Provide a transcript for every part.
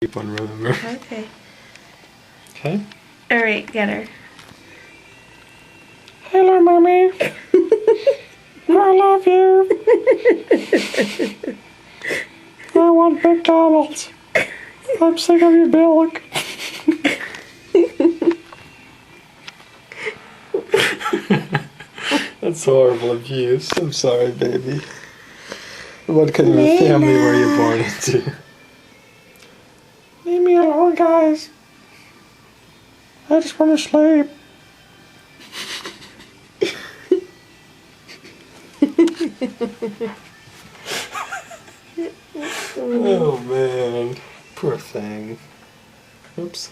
Keep on, remember. Okay. Okay. Alright, get her. Hello, mommy. I love you. I want McDonald's. I'm sick of your milk. That's horrible abuse. I'm sorry, baby. What kind of a family were you born into? Leave me alone, guys. I just want to sleep. Oh man, poor thing. Oops.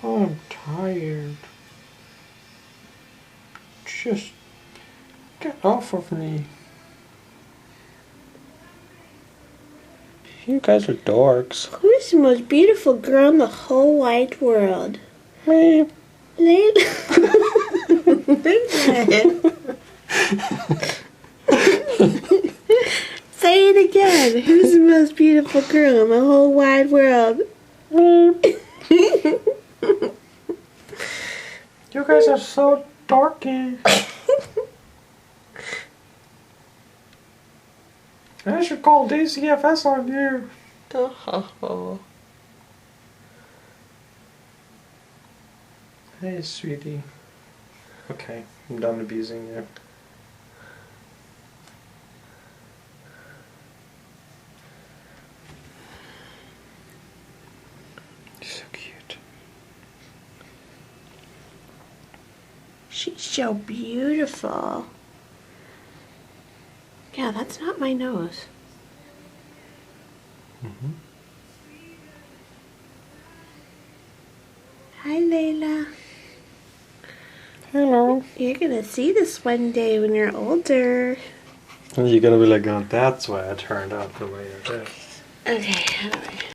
Oh, I'm tired. Just get off of me. You guys are dorks. Who's the most beautiful girl in the whole wide world? Me. Layla. Say it again. Who's the most beautiful girl in the whole wide world? Me. You guys are so dorky. I should call DCFS on you. Oh. Hey, sweetie. Okay, I'm done abusing you. You're so cute. She's so beautiful. Yeah, that's not my nose. Mm-hmm. Hi, Layla. Hello. You're gonna see this one day when you're older. And you're gonna be like, oh, that's why I turned out the way I did. Okay, how do I...